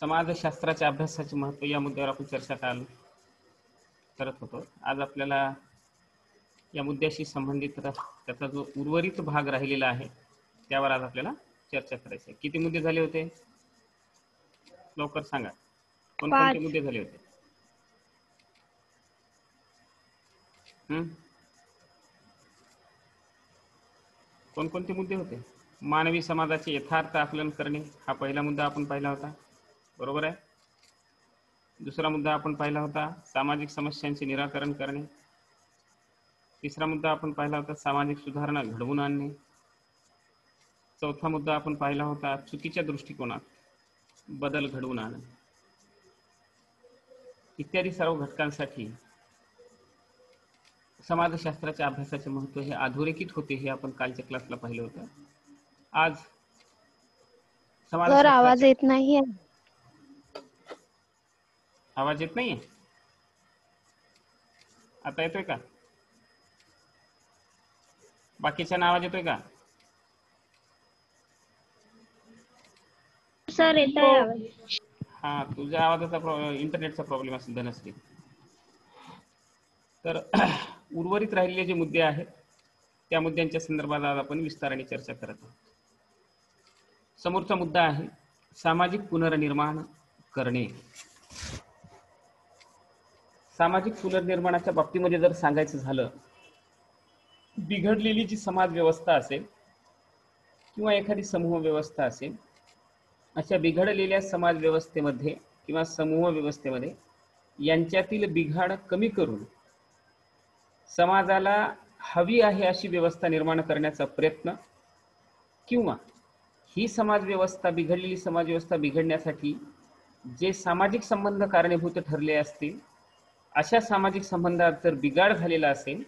समाजशास्त्राच्या अभ्यासाचे महत्त्व या मुद्द्यावर आपण चर्चा करत होतो. आज आपल्याला या मुद्द्याशी संबंधित त्याचा जो उर्वरित भाग राहिलेला आहे त्यावर आज आपल्याला चर्चा करायची आहे. किती मुद्दे झाले होते लवकर सांगा, कोणकोणते मुद्दे झाले होते? कोणकोणते मुद्दे होते? मानवी समाजाचे यथार्थ आकलन करणे हा पहिला मुद्दा आपण पाहिला होता, बरोबर आहे. दुसरा मुद्दा आपण पाहिला होता सामाजिक समस्यांचे निराकरण करणे. तिसरा मुद्दा आपण पाहिला होता सामाजिक सुधारणा घडवून आणणे. चौथा मुद्दा आपण पाहिला होता चुकीच्या दृष्टिकोनात बदल घडवून आणणे. इत्यादी सर्व घटकांसाठी समाजशास्त्राच्या अभ्यासाचे महत्त्व हे अधोरेखित होते हे आपण कालच्या क्लासला पाहिलं होतं. आज आवाज येत नाहीये. आवाज येत नाहीये? आता येतोय का? बाकीच्या आवाज येतोय का? सर येतोय आवाज. हा, तुझ्या आवाजाचा इंटरनेटचा प्रॉब्लेम असेल धनश्री. तर उर्वरित राहिलेले जे मुद्दे आहेत त्या मुद्द्यांच्या संदर्भात आज आपण विस्ताराने चर्चा करत आहोत. समोरचा मुद्दा आहे सामाजिक पुनर्निर्माण करणे. सामाजिक पुनर्निर्माणाच्या बाबतीमध्ये जर सांगायचं झालं, बिघडलेली जी समाज व्यवस्था असेल किंवा एखादी समूह व्यवस्था असेल, अशा बिघडलेल्या समाज व्यवस्थेमध्ये किंवा समूह व्यवस्थेमध्ये यांच्यातील बिघाड कमी करून समाजाला हवी आहे अशी व्यवस्था निर्माण करण्याचा प्रयत्न, किंवा ही समाज व्यवस्था बिघडलेली समाज व्यवस्था बिघडण्यासाठी जे सामाजिक संबंध कारणीभूत ठरले असतील अशा सामाजिक संबंधात जर बिघाड झालेला असेल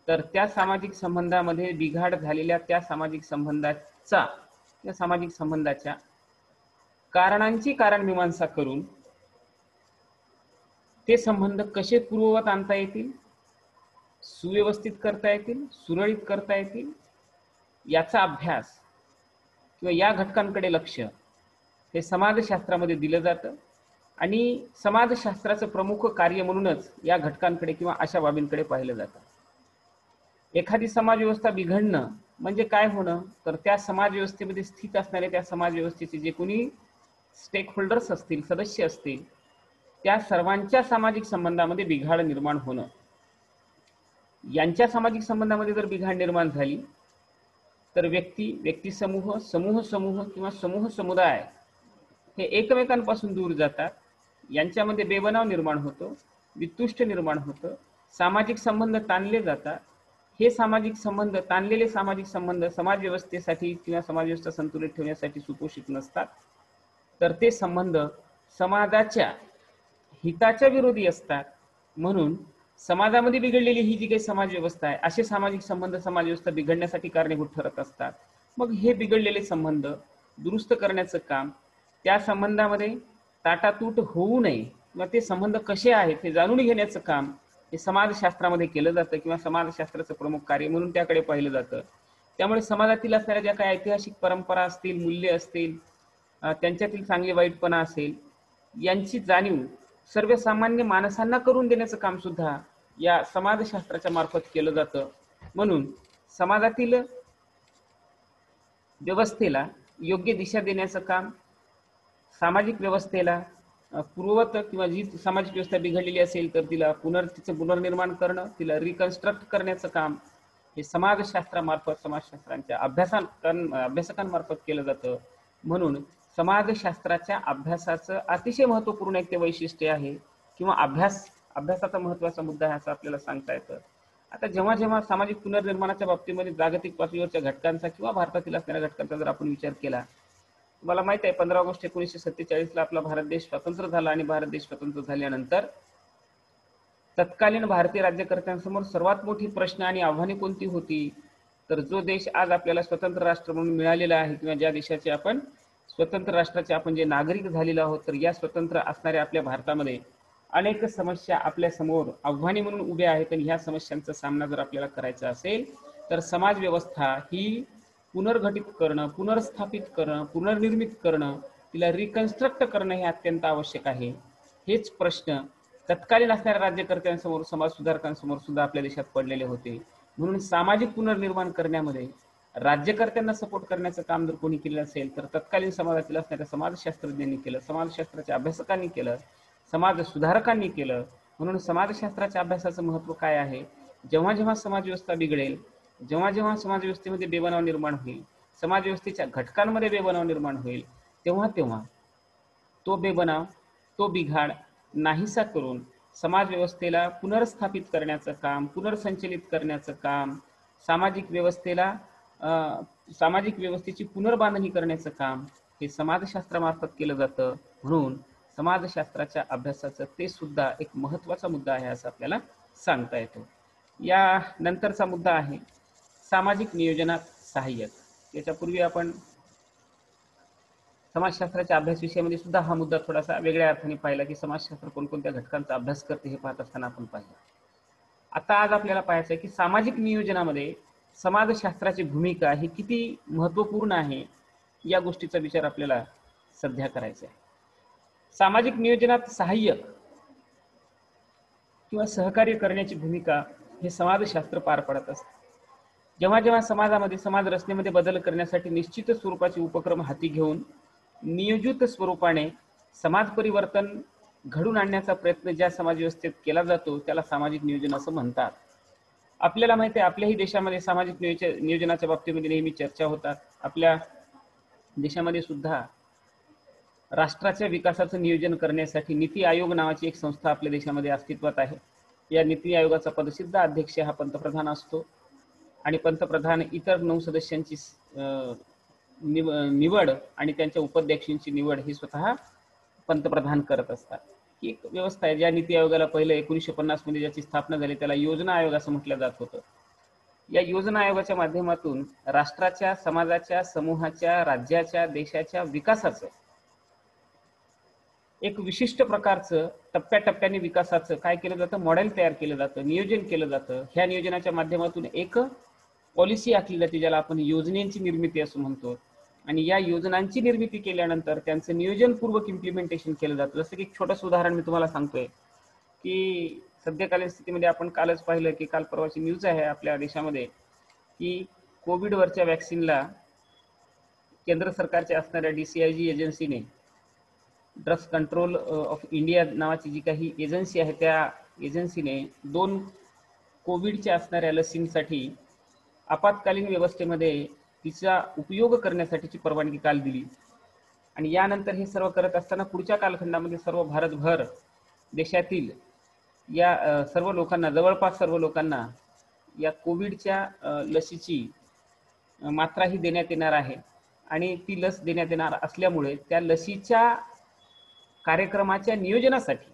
तर त्या सामाजिक संबंधामध्ये बिघाड झालेल्या त्या सामाजिक संबंधाचा या सामाजिक संबंधाच्या कारणांची कारणमीमांसा करून ते संबंध कसे पूर्ववत आणता येतील, सुव्यवस्थित करता येतील, सुरळीत करता येतील याचा अभ्यास किंवा या घटकांकडे लक्ष हे समाजशास्त्रामध्ये दिलं जातं. आणि समाजशास्त्राचं प्रमुख कार्य म्हणूनच या घटकांकडे किंवा अशा बाबींकडे पाहिलं जातं. एखादी समाज व्यवस्था बिघडणं म्हणजे काय होणं, तर त्या समाज व्यवस्थेमध्ये स्थित असणारे त्या समाज व्यवस्थेचे जे कोणी स्टेक होल्डर्स असतील, सदस्य असतील, त्या सर्वांच्या सामाजिक संबंधामध्ये बिघाड निर्माण होणं. यांच्या सामाजिक संबंधामध्ये जर बिघाड निर्माण झाली तर व्यक्ती समूह, समूह किंवा समूह समुदाय हे एकमेकांपासून दूर जातात. यांच्यामध्ये बेबनाव निर्माण होतो, वितुष्ट निर्माण होतं, सामाजिक संबंध ताणले जातात. हे सामाजिक संबंध, ताणलेले सामाजिक संबंध समाज व्यवस्थेसाठी किंवा समाज व्यवस्था संतुलित ठेवण्यासाठी सुपोषित नसतात, तर ते संबंध समाजाच्या हिताच्या विरोधी असतात. म्हणून समाजामध्ये बिघडलेली ही जी काही समाज व्यवस्था आहे, असे सामाजिक संबंध समाज व्यवस्था बिघडण्यासाठी कारणीभूत ठरत असतात. मग हे बिघडलेले संबंध दुरुस्त करण्याचं काम, त्या संबंधामध्ये ताटातूट होऊ नये किंवा ते संबंध कसे आहेत हे जाणून घेण्याचं काम हे समाजशास्त्रामध्ये केलं जातं किंवा समाजशास्त्राचं प्रमुख कार्य म्हणून त्याकडे पाहिलं जातं. त्यामुळे समाजातील असणाऱ्या ज्या काही ऐतिहासिक परंपरा असतील, मूल्य असतील, त्यांच्यातील चांगले वाईटपणा असेल, यांची जाणीव सर्वसामान्य माणसांना करून देण्याचं काम सुद्धा या समाजशास्त्राच्या मार्फत केलं जातं. म्हणून समाजातील व्यवस्थेला योग्य दिशा देण्याचं काम, सामाजिक व्यवस्थेला पूर्ववत किंवा जी सामाजिक व्यवस्था बिघडलेली असेल तर तिला तिचं पुनर्निर्माण करणं, तिला रिकन्स्ट्रक्ट करण्याचं काम हे समाजशास्त्रामार्फत, समाजशास्त्रांच्या अभ्यासकांमार्फत केलं जातं. म्हणून समाजशास्त्राच्या अभ्यासाचं अतिशय महत्त्वपूर्ण एक ते वैशिष्ट्य आहे किंवा अभ्यासाचा महत्त्वाचा आहे असं आपल्याला सांगता येतं. आता जेव्हा जेव्हा सामाजिक पुनर्निर्माणाच्या बाबतीमध्ये जागतिक पातळीवरच्या घटकांचा किंवा भारतातील असणाऱ्या घटकांचा जर आपण विचार केला, तुम्हाला माहित आहे 15 ऑगस्ट 1947 आपला भारत देश स्वतंत्र झाला. आणि भारत देश स्वतंत्र झाल्यानंतर तत्कालीन भारतीय राज्यकर्त्यांसमोर सर्वात मोठी प्रश्न आणि आव्हाने कोणती होती, तर जो देश आज आपल्याला स्वतंत्र राष्ट्र म्हणून मिळालेला आहे किंवा ज्या देशाचे आपण स्वतंत्र राष्ट्राचे आपण जे नागरिक झालेलो आहोत, तर या स्वतंत्र असणाऱ्या आपल्या भारतामध्ये अनेक समस्या आपल्या समोर आव्हाने म्हणून उभ्या आहेत. आणि ह्या समस्यांचा सामना जर आपल्याला करायचा असेल तर समाज व्यवस्था ही पुनर्गठित करणं, पुनर्स्थापित करणं, पुनर्निर्मित करणं तिला रिकन्स्ट्रक्ट करणं हे अत्यंत आवश्यक आहे. हेच प्रश्न तत्कालीन असणाऱ्या राज्यकर्त्यांसमोर, समाज सुधारकांसमोर सुद्धा आपल्या देशात पडलेले होते. म्हणून सामाजिक पुनर्निर्माण करण्यामध्ये राज्यकर्त्यांना सपोर्ट करण्याचं काम जर कोणी केलं असेल तर तत्कालीन समाजातील असणाऱ्या समाजशास्त्रज्ञांनी केलं, समाजशास्त्राच्या अभ्यासकांनी केलं, समाज सुधारकांनी केलं. म्हणून समाजशास्त्राच्या अभ्यासाचं महत्त्व काय आहे? जेव्हा जेव्हा समाजव्यवस्था बिघडेल, जेव्हा जेव्हा समाजव्यवस्थेमध्ये बेबनाव निर्माण होईल, समाजव्यवस्थेच्या घटकांमध्ये बेबनाव निर्माण होईल, तेव्हा तेव्हा तो बेबनाव, तो बिघाड नाहीसा करून समाज व्यवस्थेला पुनर्स्थापित करण्याचं काम, पुनर्संचलित करण्याचं काम, सामाजिक व्यवस्थेला सामाजिक व्यवस्थेची पुनर्बांधणी करण्याचं काम हे समाजशास्त्रामार्फत केलं जातं. म्हणून समाजशास्त्राच्या अभ्यासाचं ते सुद्धा एक महत्त्वाचा मुद्दा आहे असं आपल्याला सांगता येतो. या नंतरचा मुद्दा आहे सामाजिक नियोजनात सहाय्यक. याच्यापूर्वी आपण समाजशास्त्राच्या अभ्यास विषयामध्ये सुद्धा हा मुद्दा थोडासा वेगळ्या अर्थाने पाहिला की समाजशास्त्र कोणकोणत्या घटकांचा अभ्यास करते हे पाहत असताना आपण पाहिलं. आता आज आपल्याला पाहायचं आहे की सामाजिक नियोजनामध्ये समाजशास्त्राची भूमिका ही किती महत्त्वपूर्ण आहे या गोष्टीचा विचार आपल्याला सध्या करायचा आहे. सामाजिक नियोजनात सहाय्यक किंवा सहकार्य करण्याची भूमिका हे समाजशास्त्र पार पडत असते. जेव्हा जेव्हा समाजामध्ये, समाज रचनेमध्ये बदल करण्यासाठी निश्चित स्वरूपाचे उपक्रम हाती घेऊन नियोजित स्वरूपाने समाज परिवर्तन घडून आणण्याचा प्रयत्न ज्या समाजव्यवस्थेत केला जातो त्याला सामाजिक नियोजन असं म्हणतात. आपल्याला माहिती आहे आपल्याही देशामध्ये सामाजिक नियोजनाच्या बाबतीमध्ये नेहमी चर्चा होतात. आपल्या देशामध्ये सुद्धा राष्ट्राच्या विकासाचं नियोजन करण्यासाठी नीती आयोग नावाची एक संस्था आपल्या देशामध्ये अस्तित्वात आहे. या नीती आयोगाचा पदसिद्ध अध्यक्ष हा पंतप्रधान असतो आणि पंतप्रधान इतर 9 सदस्यांची निवड आणि त्यांच्या उपाध्यक्षांची निवड ही स्वतः पंतप्रधान करत असतात. ही एक व्यवस्था आहे. ज्या नीती आयोगाला पहिलं 1950 मध्ये ज्याची स्थापना झाली त्याला योजना आयोग असं म्हटलं जात होतं. या योजना आयोगाच्या माध्यमातून राष्ट्राच्या, समाजाच्या, समूहाच्या, राज्याच्या, देशाच्या विकासाचं एक विशिष्ट प्रकारचं टप्प्याटप्प्याने विकासाचं काय केलं जातं, मॉडेल तयार केलं जातं, नियोजन केलं जातं. ह्या नियोजनाच्या माध्यमातून एक पॉलिसी आखली जाते ज्याला आपण योजनेची निर्मिती असं म्हणतो. आणि या योजनांची निर्मिती केल्यानंतर त्यांचं नियोजनपूर्वक इम्प्लिमेंटेशन केलं जातं. जसं की एक छोटंसं उदाहरण मी तुम्हाला सांगतोय की सध्याकालीन स्थितीमध्ये आपण कालच पाहिलं की काल परवाची न्यूज आहे आपल्या देशामध्ये की कोविडवरच्या वॅक्सिनला केंद्र सरकारच्या असणाऱ्या DCIG एजन्सीने, ड्रग्स कंट्रोल ऑफ इंडिया नावाची जी काही एजन्सी आहे त्या एजन्सीने 2 कोविडच्या असणाऱ्या लसींसाठी आपत्कालीन व्यवस्थेमध्ये तिचा उपयोग करण्यासाठीची परवानगी काल दिली. आणि यानंतर हे सर्व करत असताना पुढच्या कालखंडामध्ये सर्व भारतभर देशातील या सर्व लोकांना, जवळपास सर्व लोकांना या कोविडच्या लसीची मात्रा ही देण्यात येणार आहे. आणि ती लस देण्यात येणार असल्यामुळे त्या लसीच्या कार्यक्रमाच्या नियोजनासाठी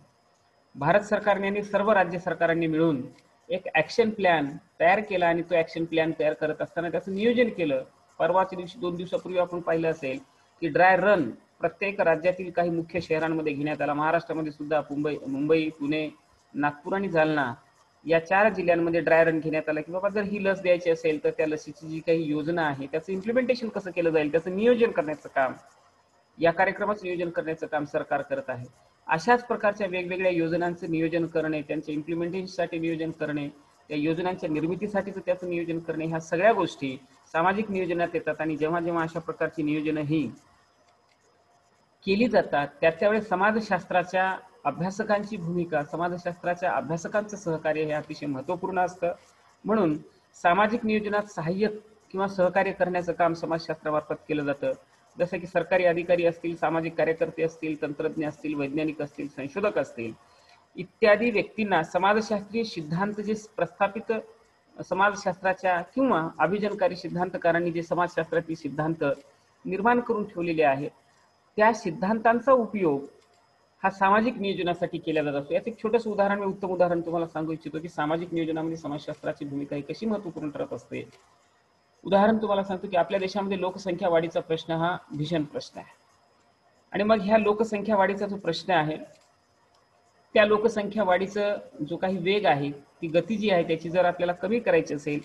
भारत सरकारने आणि सर्व राज्य सरकारांनी मिळून एक ॲक्शन प्लॅन तयार केला. आणि तो ॲक्शन प्लॅन तयार करत असताना त्याचं नियोजन केलं. परवाच्या दिवशी 2 दिवसापूर्वी आपण पाहिलं असेल की ड्राय रन प्रत्येक राज्यातील काही मुख्य शहरांमध्ये घेण्यात आला. महाराष्ट्रामध्ये सुद्धा मुंबई, पुणे, नागपूर आणि जालना या 4 जिल्ह्यांमध्ये ड्राय रन घेण्यात आला की बाबा जर ही लस द्यायची असेल तर त्या लसीची जी काही योजना आहे त्याचं इम्प्लिमेंटेशन कसं केलं जाईल, त्याचं नियोजन करण्याचं काम, या कार्यक्रमाचं नियोजन करण्याचं काम सरकार करत आहे. अशाच प्रकारच्या वेगवेगळ्या योजनांचं नियोजन करणे, त्यांच्या इम्प्लिमेंटेशनसाठी नियोजन करणे, त्या योजनांच्या निर्मितीसाठीचं त्याचं नियोजन करणे, ह्या सगळ्या गोष्टी सामाजिक नियोजनात येतात. आणि जेव्हा जेव्हा अशा प्रकारची नियोजनं ही केली जातात त्यावेळेस समाजशास्त्राच्या अभ्यासकांची भूमिका, समाजशास्त्राच्या अभ्यासकांचं सहकार्य हे अतिशय महत्त्वपूर्ण असतं. म्हणून सामाजिक नियोजनात सहाय्यक किंवा सहकार्य करण्याचं काम समाजशास्त्रामार्फत केलं जातं. जसं की सरकारी अधिकारी असतील, सामाजिक कार्यकर्ते असतील, तंत्रज्ञ असतील, वैज्ञानिक असतील, संशोधक असतील इत्यादी व्यक्तींना समाजशास्त्रीय सिद्धांत जे प्रस्थापित समाजशास्त्राच्या किंवा अभिजनकारी सिद्धांतकारांनी जे समाजशास्त्रातील सिद्धांत निर्माण करून ठेवलेले आहेत त्या सिद्धांतांचा उपयोग हा सामाजिक नियोजनासाठी केला जात असतो. याचं एक छोटंसं उदाहरण, मी उत्तम उदाहरण तुम्हाला सांगू इच्छितो की सामाजिक नियोजनामध्ये समाजशास्त्राची भूमिका ही कशी महत्त्वपूर्ण ठरत असते. उदाहरण तुम्हाला सांगतो की आपल्या देशामध्ये लोकसंख्या वाढीचा प्रश्न हा भीषण प्रश्न आहे. आणि मग ह्या लोकसंख्या वाढीचा जो प्रश्न आहे त्या लोकसंख्या वाढीचा जो काही वेग आहे, ती गती जी आहे त्याची जर आपल्याला कमी करायची असेल,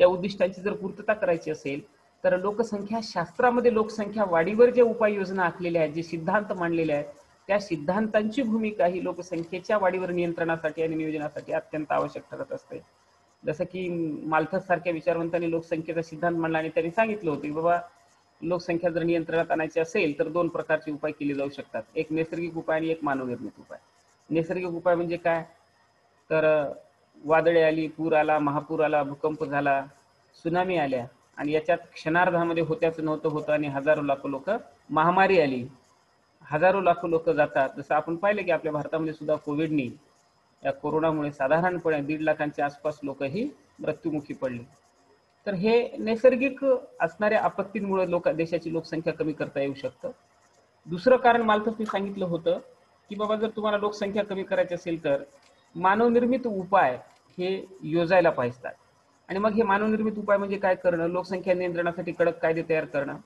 त्या उद्दिष्टांची जर पूर्तता करायची असेल तर लोकसंख्या शास्त्रामध्ये लोकसंख्या वाढीवर जे उपाययोजना आखलेल्या आहेत, जे सिद्धांत मांडलेले आहेत, त्या सिद्धांतांची भूमिका ही लोकसंख्येच्या वाढीवर नियंत्रणासाठी आणि नियोजनासाठी अत्यंत आवश्यक ठरत असते. जसं की माल्थस सारख्या विचारवंतांनी लोकसंख्येचा सिद्धांत मांडला आणि त्यांनी सांगितलं होतं की बाबा लोकसंख्या जर नियंत्रणात आणायची असेल तर दोन प्रकारचे उपाय केले जाऊ शकतात, एक नैसर्गिक उपाय आणि एक मानवनिर्मित उपाय. नैसर्गिक उपाय म्हणजे काय, तर वादळे आली, पूर आला, महापूर आला, भूकंप झाला, सुनामी आल्या आणि याच्यात क्षणार्धामध्ये होत्याचं नव्हतं होतं आणि हजारो लाखो लोक, महामारी आली, हजारो लाखो लोक जातात. जसं आपण पाहिलं की आपल्या भारतामध्ये सुद्धा कोविडनी, या कोरोनामुळे साधारणपणे 1.5 लाखांच्या आसपास लोक ही मृत्युमुखी पडली. तर हे नैसर्गिक असणाऱ्या आपत्तींमुळे देशाची लोकसंख्या कमी करता येऊ शकतं. दुसरं कारण माल्थसने सांगितलं होतं की बाबा जर तुम्हाला लोकसंख्या कमी करायची असेल तर मानवनिर्मित उपाय हे योजायला पाहिजेत. आणि मग हे मानवनिर्मित उपाय म्हणजे काय करणं, लोकसंख्या नियंत्रणासाठी कडक कायदे तयार करणं,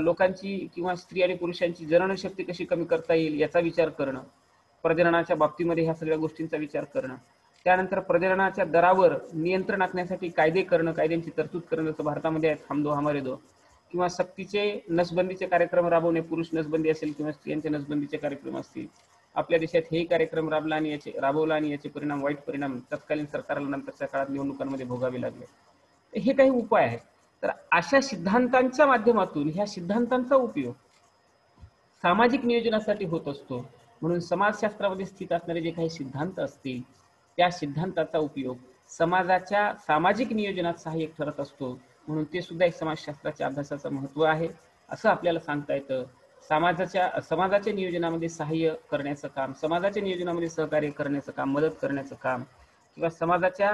लोकांची किंवा स्त्री आणि पुरुषांची जननशक्ती कशी कमी करता येईल याचा विचार करणं, प्रजननाच्या बाबतीमध्ये ह्या सगळ्या गोष्टींचा विचार करणं, त्यानंतर प्रजननाच्या दरावर नियंत्रण आखण्यासाठी कायदे करणं, कायद्यांची तरतूद करणं, जसं भारतामध्ये आहे हम दो हमारे दो, किंवा सक्तीचे नसबंदीचे कार्यक्रम राबवणे, पुरुष नसबंदी असेल किंवा स्त्रियांचे नसबंदीचे कार्यक्रम असतील. आपल्या देशात हेही कार्यक्रम राबवला आणि याचे परिणाम, वाईट परिणाम तत्कालीन सरकारला नंतरच्या काळात निवडणुकांमध्ये भोगावे लागले. हे काही उपाय आहेत. तर अशा सिद्धांतांच्या माध्यमातून ह्या सिद्धांतांचा उपयोग सामाजिक नियोजनासाठी होत असतो. म्हणून समाजशास्त्रामध्ये स्थित असणारे जे काही सिद्धांत असतील त्या सिद्धांताचा उपयोग समाजाच्या सामाजिक नियोजनात सहाय्यक ठरत असतो. म्हणून ते सुद्धा एक समाजशास्त्राच्या अभ्यासाचं महत्त्व आहे असं आपल्याला सांगता येतं. समाजाच्या नियोजनामध्ये सहाय्य करण्याचं काम, समाजाच्या नियोजनामध्ये सहकार्य करण्याचं काम, मदत करण्याचं काम, किंवा समाजाच्या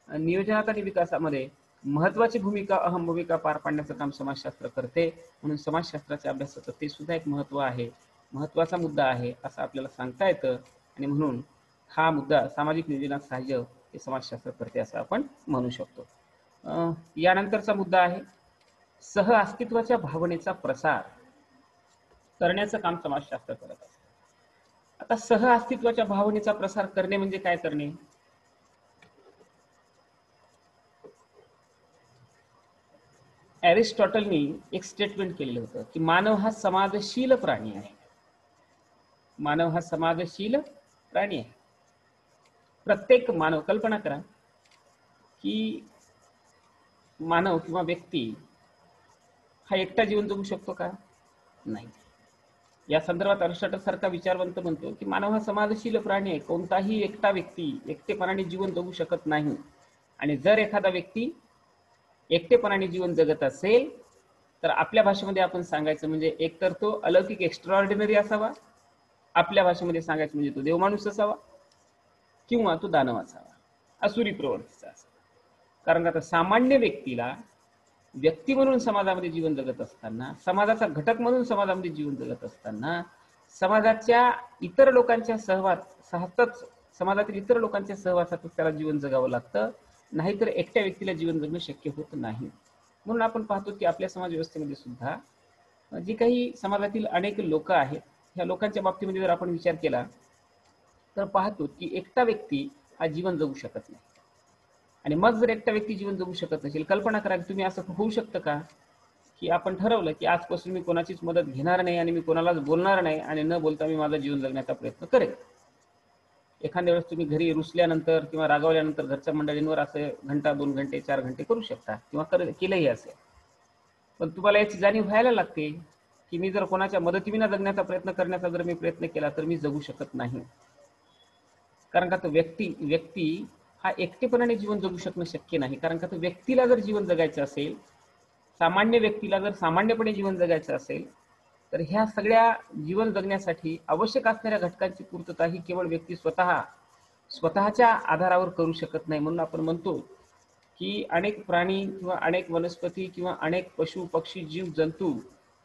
नियोजनात आणि विकासामध्ये महत्वाची भूमिका, अहम भूमिका पार पाडण्याचं काम समाजशास्त्र करते. म्हणून समाजशास्त्राच्या अभ्यासाचं ते सुद्धा एक महत्त्व आहे, महत्त्वाचा मुद्दा आहे असं आपल्याला सांगता येतं. आणि म्हणून हा मुद्दा सामाजिक नियोजनात सहाय्य हे समाजशास्त्र करते असं आपण म्हणू शकतो. यानंतरचा मुद्दा आहे सह अस्तित्वाच्या भावनेचा प्रसार करण्याचं काम समाजशास्त्र करत असते. आता सह अस्तित्वाच्या भावनेचा प्रसार करणे म्हणजे काय करणे, एरिस्टॉटलनी एक स्टेटमेंट केलेलं होतं की मानव हा समाजशील प्राणी आहे. मानव हा समाजशील प्राणी आहे. प्रत्येक मानव, कल्पना करा की मानव किंवा व्यक्ती हा एकटा जीवन जगू शकतो का, नाही. या संदर्भात अरिस्टॉटल सारखा विचारवंत म्हणतो की मानव हा समाजशील प्राणी आहे. कोणताही एकटा व्यक्ती एकटेपणाने जीवन जगू शकत नाही. आणि जर एखादा व्यक्ती एकटेपणाने जीवन जगत असेल तर आपल्या भाषेमध्ये आपण सांगायचं म्हणजे एकतर तो अलौकिक एक्स्ट्राऑर्डिनरी असावा, आपल्या भाषेमध्ये सांगायचं म्हणजे तो देवमाणूस असावा, किंवा तो दानव असावा, असुरी प्रवृत्तीचा असावा. कारण आता सामान्य व्यक्तीला व्यक्ती म्हणून समाजामध्ये जीवन जगत असताना, समाजाचा घटक म्हणून समाजामध्ये जीवन जगत असताना, समाजाच्या इतर लोकांच्या समाजातील इतर लोकांच्या सहवासातच त्याला जीवन जगावं लागतं, नाहीतर एकट्या व्यक्तीला जीवन जगणं शक्य होत नाही. म्हणून आपण पाहतो की आपल्या समाज व्यवस्थेमध्ये सुद्धा जी काही समाजातील अनेक लोक आहेत, ह्या लोकांच्या बाबतीमध्ये जर आपण विचार केला तर पाहतो की एकटा व्यक्ती हा जीवन जगू शकत नाही. आणि मग जर एकटा व्यक्ती जीवन जगू शकत नसेल, कल्पना करा की तुम्ही असं होऊ शकतं का की आपण ठरवलं की आजपासून मी कोणाचीच मदत घेणार नाही आणि मी कोणालाच बोलणार नाही आणि न बोलता मी माझं जीवन जगण्याचा प्रयत्न करेन. एखाद्या वेळेस तुम्ही घरी रुसल्यानंतर किंवा रागावल्यानंतर घरच्या मंडळींवर असं घंटा, 2 घंटे, 4 घंटे करू शकता किंवा केलंही असेल. पण तुम्हाला याची जाणीव व्हायला लागते की मी जर कोणाच्या मदतीविना जगण्याचा प्रयत्न करण्याचा जर मी प्रयत्न केला तर मी जगू शकत नाही. कारण का तो व्यक्ती हा एकटेपणाने जीवन जगू शकणं शक्य नाही. कारण का तो व्यक्तीला जर जीवन जगायचं असेल, सामान्य व्यक्तीला जर सामान्यपणे जीवन जगायचं असेल तर ह्या सगळ्या जीवन जगण्यासाठी आवश्यक असणाऱ्या घटकांची पूर्तता ही केवळ व्यक्ती स्वतःच्या आधारावर करू शकत नाही. म्हणून आपण म्हणतो की अनेक प्राणी किंवा अनेक वनस्पती किंवा अनेक पशु पक्षी जीव जंतू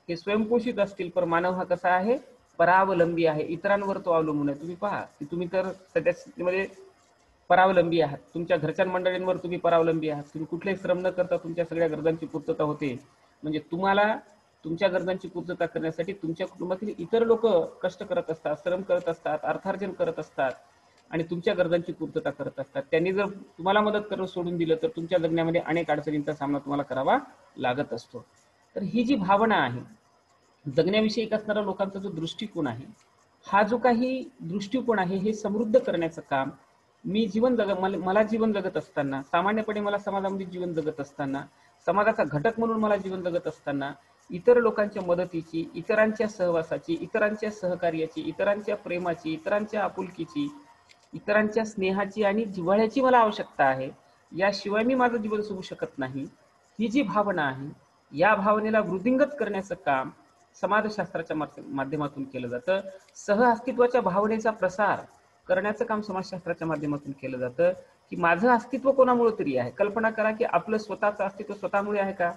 हे स्वयंपोषित असतील, पण मानव हा कसा आहे, परावलंबी आहे, इतरांवर तो अवलंबून आहे. तुम्ही पहा की तुम्ही तर सध्या स्थितीमध्ये परावलंबी आहात, तुमच्या घरच्या मंडळींवर तुम्ही परावलंबी आहात. तुम्ही कुठलेही श्रम न करता तुमच्या सगळ्या गरजांची पूर्तता होते. म्हणजे तुम्हाला तुमच्या गरजांची पूर्तता करण्यासाठी तुमच्या कुटुंबातील इतर लोक कष्ट करत असतात, श्रम करत असतात, अर्थार्जन करत असतात. आणि तुमच्या गरजांची पूर्तता करत असतात. त्यांनी जर तुम्हाला मदत करणं सोडून दिलं तर तुमच्या जगण्यामध्ये अनेक अडचणींचा सामना तुम्हाला करावा लागत असतो. तर ही जी भावना आहे, जगण्याविषयी असणारा लोकांचा जो दृष्टिकोन आहे, हा जो काही दृष्टिकोन आहे हे समृद्ध करण्याचं काम मी मला जीवन जगत असताना, सामान्यपणे मला समाजामध्ये जीवन जगत असताना, समाजाचा घटक म्हणून मला जीवन जगत असताना इतर लोकांच्या मदतीची, इतरांच्या सहवासाची, इतरांच्या सहकार्याची, इतरांच्या प्रेमाची, इतरांच्या आपुलकीची, इतरांच्या स्नेहाची आणि जिव्हाळ्याची मला आवश्यकता आहे. याशिवाय मी माझं जीवन जगू शकत नाही. ही जी भावना आहे, या भावनेला वृद्धिंगत करण्याचं काम समाजशास्त्राच्या माध्यमातून केलं जातं. सहअस्तित्वाच्या भावनेचा प्रसार करण्याचं काम समाजशास्त्राच्या माध्यमातून केलं जातं. की माझं अस्तित्व कोणामुळे तरी आहे. कल्पना करा की आपलं स्वतःचं अस्तित्व स्वतःमुळे आहे का?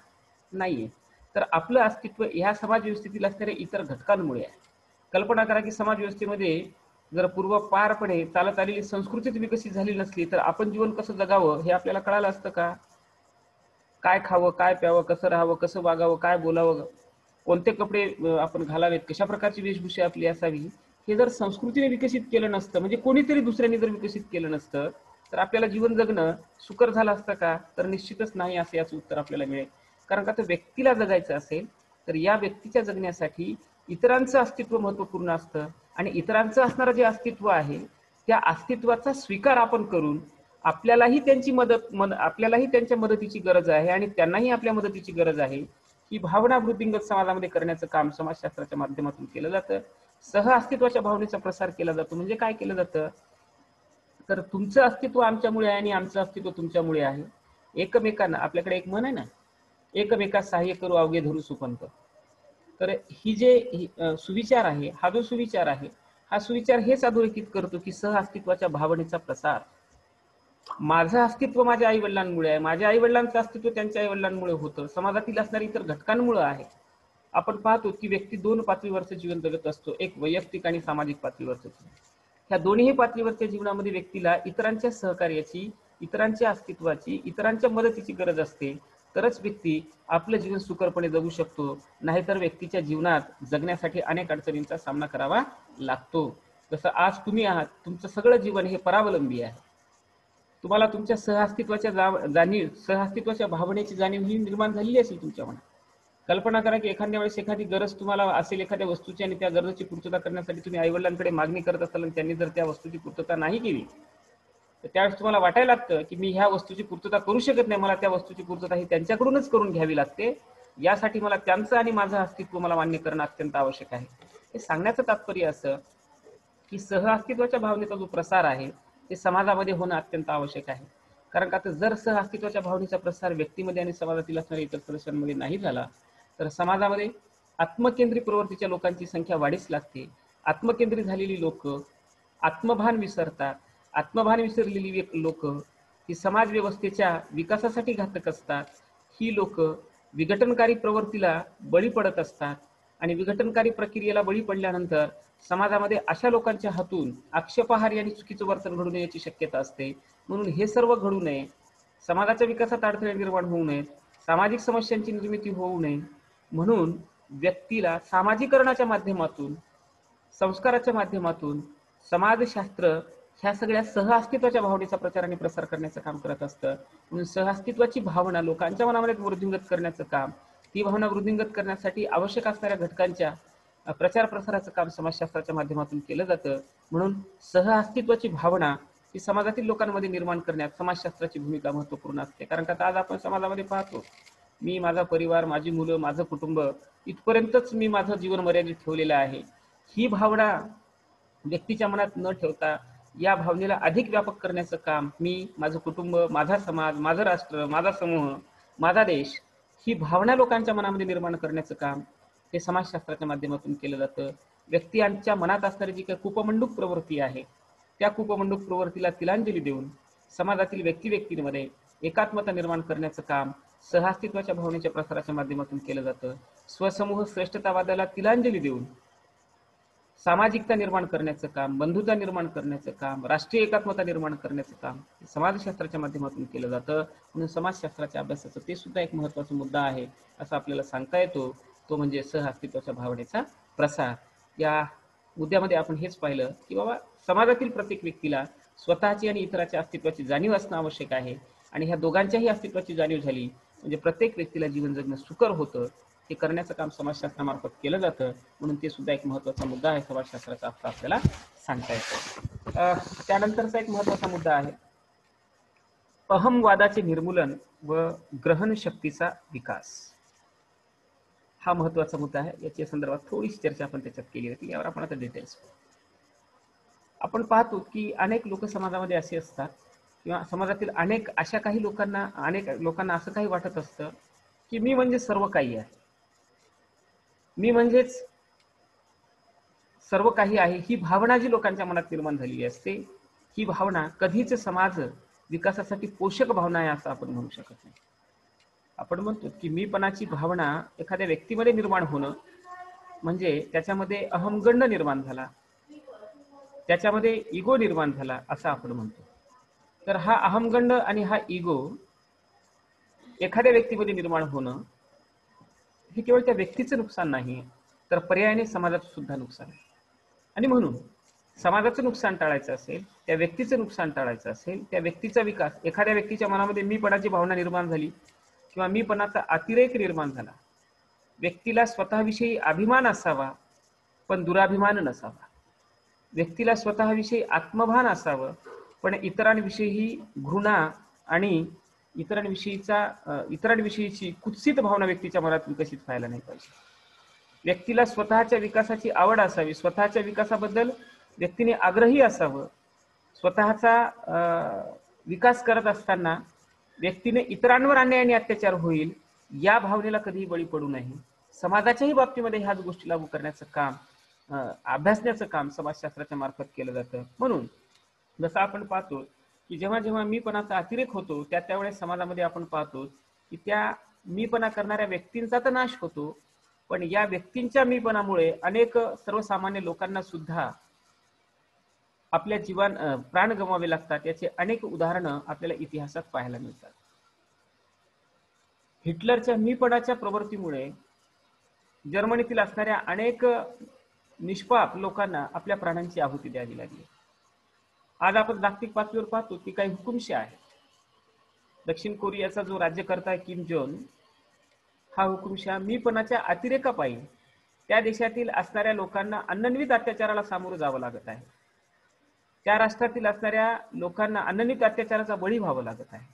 नाहीये. तर आपलं अस्तित्व ह्या समाज व्यवस्थेतील असणाऱ्या इतर घटकांमुळे आहे. कल्पना करा की समाज व्यवस्थेमध्ये जर पूर्वपारपणे चालत आलेली संस्कृतीच विकसित झाली नसली तर आपण जीवन कसं जगावं हे आपल्याला कळालं असतं का? काय खावं, काय प्यावं, कसं राहावं, कसं वागावं, काय बोलावं, कोणते कपडे आपण घालावेत, कशा प्रकारची वेशभूषा आपली असावी, हे जर संस्कृतीने विकसित केलं नसतं, म्हणजे कोणीतरी दुसऱ्यांनी जर विकसित केलं नसतं तर आपल्याला जीवन जगणं सुकर झालं असतं का? तर निश्चितच नाही, असं याचं उत्तर आपल्याला मिळेल. कारण का तर व्यक्तीला जगायचं असेल तर या व्यक्तीच्या जगण्यासाठी इतरांचं अस्तित्व महत्वपूर्ण असतं आणि इतरांचं असणारं जे अस्तित्व आहे त्या अस्तित्वाचा स्वीकार आपण करून आपल्यालाही आपल्यालाही त्यांच्या मदतीची गरज आहे आणि त्यांनाही आपल्या मदतीची गरज आहे, ही भावना वृद्धिंगत समाजामध्ये करण्याचं काम समाजशास्त्राच्या माध्यमातून केलं जातं. सहअस्तित्वाच्या भावनेचा प्रसार केला जातो. म्हणजे काय केलं जातं? तर तुमचं अस्तित्व आमच्यामुळे आहे आणि आमचं अस्तित्व तुमच्यामुळे आहे. एकमेकांना, आपल्याकडे एक म्हण आहे ना, एकमेकास सहाय्य करू अवघे धरू सुपंथ. तर सुविचार आहे, हा जो सुविचार आहे, हा सुविचार हेच अधोरेखित करतो की सहअस्तित्वाच्या भावनेचा प्रसार. माझं अस्तित्व माझ्या आई वडिलांमुळे आहे, माझ्या आई वडिलांचं अस्तित्व त्यांच्या आई वडिलांमुळे होतं, समाजातील असणाऱ्या इतर घटकांमुळे आहे. आपण पाहतो की व्यक्ती 2 पातळीवरचं जीवन जगत असतो, एक वैयक्तिक आणि सामाजिक पातळीवरचं. ह्या दोन्ही पातळीवरच्या जीवनामध्ये व्यक्तीला इतरांच्या सहकार्याची, इतरांच्या अस्तित्वाची, इतरांच्या मदतीची गरज असते. तरच व्यक्ती आपलं जीवन सुखरपणे जगू शकतो. नाहीतर व्यक्तीच्या जीवनात जगण्यासाठी अनेक अडचणींचा सामना करावा लागतो. जसं आज तुम्ही आहात, तुमचं सगळं जीवन हे परावलंबी आहे. तुम्हाला तुमच्या सहअस्तित्वाच्या भावनेची जाणीव ही निर्माण झालेली असेल तुमच्या मनात. कल्पना करा की एखाद्या वेळेस एखादी गरज तुम्हाला असेल एखाद्या वस्तूची आणि त्या गरजेची पूर्तता करण्यासाठी तुम्ही आईवडिलांकडे मागणी करत असाल आणि त्यांनी जर त्या वस्तूची पूर्तता नाही केली तर त्यावेळेस तुम्हाला वाटायला लागतं की मी ह्या वस्तूची पूर्तता करू शकत नाही, मला त्या वस्तूची पूर्तता ही त्यांच्याकडूनच करून घ्यावी लागते. यासाठी मला त्यांचं आणि माझं अस्तित्व मला मान्य करणं अत्यंत आवश्यक आहे. हे सांगण्याचं तात्पर्य असं की सहअस्तित्वाच्या भावनेचा जो प्रसार आहे ते समाजामध्ये होणं अत्यंत आवश्यक आहे. कारण का तर जर सहअस्तित्वाच्या भावनेचा प्रसार व्यक्तीमध्ये आणि समाजातील असणाऱ्या इतर सदस्यांमध्ये नाही झाला तर समाजामध्ये आत्मकेंद्रित प्रवृत्तीच्या लोकांची संख्या वाढीस लागते. आत्मकेंद्रित झालेली लोक आत्मभान विसरतात. आत्मभान विसरलेली लोक ही समाज व्यवस्थेच्या विकासासाठी घातक असतात. ही लोक विघटनकारी प्रवृत्तीला बळी पडत असतात आणि विघटनकारी प्रक्रियेला बळी पडल्यानंतर समाजामध्ये अशा लोकांच्या हातून आक्षेपार्ह आणि चुकीचं वर्तन घडून येण्याची शक्यता असते. म्हणून हे सर्व घडू नये, समाजाच्या विकासात अडथळे निर्माण होऊ नयेत, सामाजिक समस्यांची निर्मिती होऊ नये म्हणून व्यक्तीला सामाजिकरणाच्या माध्यमातून, संस्काराच्या माध्यमातून समाजशास्त्र ह्या सगळ्या सहअस्तित्वाच्या भावनेचा प्रचार आणि प्रसार करण्याचं काम करत असतं. म्हणून सहअस्तित्वाची भावना लोकांच्या मनामध्ये वृद्धिंगत करण्याचं काम, ती भावना वृद्धिंगत करण्यासाठी आवश्यक असणाऱ्या घटकांच्या प्रचार प्रसाराचं काम समाजशास्त्राच्या माध्यमातून केलं जातं. म्हणून सहअस्तित्वाची भावना ही समाजातील लोकांमध्ये निर्माण करण्यात समाजशास्त्राची भूमिका महत्त्वपूर्ण असते. कारण का आज आपण समाजामध्ये पाहतो, मी, माझा परिवार, माझी मुलं, माझं कुटुंब इथपर्यंतच मी माझं जीवन मर्यादित ठेवलेलं आहे. ही भावना व्यक्तीच्या मनात न ठेवता या भावनेला अधिक व्यापक करण्याचं काम मी, माझं कुटुंब, माझा समाज, माझं राष्ट्र, माझा समूह, माझा देश, ही भावना लोकांच्या मनामध्ये निर्माण करण्याचं काम हे समाजशास्त्राच्या माध्यमातून केलं जातं. व्यक्तीच्या मनात असणारी जी काही कुपमंडूक प्रवृत्ती आहे त्या कुपमंडूक प्रवृत्तीला तिलांजली देऊन समाजातील व्यक्तींमध्ये एकात्मता निर्माण करण्याचं काम सहअस्तित्वाच्या भावनेच्या प्रसाराच्या माध्यमातून केलं जातं. स्वसमूह श्रेष्ठतावादाला तिलांजली देऊन सामाजिकता निर्माण करण्याचं काम, बंधुता निर्माण करण्याचं काम, राष्ट्रीय एकात्मता निर्माण करण्याचं काम समाजशास्त्राच्या माध्यमातून केलं जातं. म्हणून समाजशास्त्राच्या अभ्यासाचा ते सुद्धा एक महत्त्वाचा मुद्दा आहे असं आपल्याला सांगता येतो. तो म्हणजे सहअस्तित्वाच्या भावनेचा प्रसार. या मुद्द्यामध्ये आपण हेच पाहिलं की बाबा समाजातील प्रत्येक व्यक्तीला स्वतःची आणि इतराच्या अस्तित्वाची जाणीव असणं आवश्यक आहे. आणि ह्या दोघांच्याही अस्तित्वाची जाणीव झाली म्हणजे प्रत्येक व्यक्तीला जीवन जगणं सुकर होतं. हे करण्याचं काम समाजशास्त्रामार्फत केलं जातं. म्हणून ते सुद्धा एक महत्त्वाचा मुद्दा आहे समाजशास्त्राचा, असं आपल्याला सांगता येतं. त्यानंतरचा एक महत्त्वाचा मुद्दा आहे अहमवादाचे निर्मूलन व ग्रहण शक्तीचा विकास. हा महत्त्वाचा मुद्दा आहे. याच्या संदर्भात थोडीशी चर्चा आपण त्याच्यात केली होती. यावर आपण आता डिटेल्स आपण पाहतो की अनेक लोक समाजामध्ये असे असतात किंवा समाजातील अनेक लोकांना असं काही वाटत असतं की मी म्हणजे सर्व काही आहे, मी म्हणजेच सर्व काही आहे. ही भावना जी लोकांच्या मनात निर्माण झालेली असते, ही भावना कधीच समाज विकासासाठी पोषक भावना आहे असं आपण म्हणू शकत नाही. आपण म्हणतो की मीपणाची भावना एखाद्या व्यक्तीमध्ये निर्माण होणं म्हणजे त्याच्यामध्ये अहमगंड निर्माण झाला, त्याच्यामध्ये इगो निर्माण झाला असं आपण म्हणतो. तर हा अहमगंड आणि हा इगो एखाद्या व्यक्तीमध्ये निर्माण होणं हे केवळ त्या व्यक्तीचं नुकसान नाही, तर पर्यायाने समाजाचं सुद्धा नुकसान आहे. आणि म्हणून समाजाचं नुकसान टाळायचं असेल, त्या व्यक्तीचं नुकसान टाळायचं असेल, त्या व्यक्तीचा विकास, एखाद्या व्यक्तीच्या मनामध्ये मीपणाची भावना निर्माण झाली किंवा मीपणाचा अतिरेक निर्माण झाला, व्यक्तीला स्वतःविषयी अभिमान असावा पण दुराभिमान नसावा, व्यक्तीला स्वतःविषयी आत्मभान असावं पण इतरांविषयी घृणा आणि इतरांविषयीची कुत्सित भावना व्यक्तीच्या मनात विकसित व्हायला नाही पाहिजे. व्यक्तीला स्वतःच्या विकासाची आवड असावी, स्वतःच्या विकासाबद्दल व्यक्तीने आग्रही असावं. स्वतःचा विकास करत असताना व्यक्तीने इतरांवर अन्याय आणि अत्याचार होईल या भावनेला कधीही बळी पडू नये. समाजाच्याही बाबतीमध्ये ह्याच गोष्टी लागू करण्याचं काम, अभ्यासण्याचं काम समाजशास्त्राच्या मार्फत केलं जातं. म्हणून जसं आपण पाहतो की जेव्हा जेव्हा मीपणाचा अतिरेक होतो त्यावेळेस समाजामध्ये आपण पाहतो की त्या मीपणा करणाऱ्या व्यक्तींचा तर नाश होतो, पण या व्यक्तींच्या मीपणामुळे अनेक सर्वसामान्य लोकांना सुद्धा आपल्या प्राण गमवावे लागतात. याचे अनेक उदाहरणं आपल्याला इतिहासात पाहायला मिळतात. हिटलरच्या मीपणाच्या प्रवृत्तीमुळे जर्मनीतील असणाऱ्या अनेक निष्पाप लोकांना आपल्या प्राणांची आहुती द्यावी लागली. आज आपण जागतिक पातळीवर पाहतो की काही हुकुमशाह आहेत. दक्षिण कोरियाचा जो राज्यकर्ता आहे किम जोंग, हा हुकुमशाह मीपणाच्या अतिरेकापायी त्या देशातील असणाऱ्या लोकांना अनन्वित अत्याचाराला सामोरं जावं लागत आहे. त्या राष्ट्रातील असणाऱ्या लोकांना अनन्वित अत्याचाराचा बळी व्हावं लागत आहे.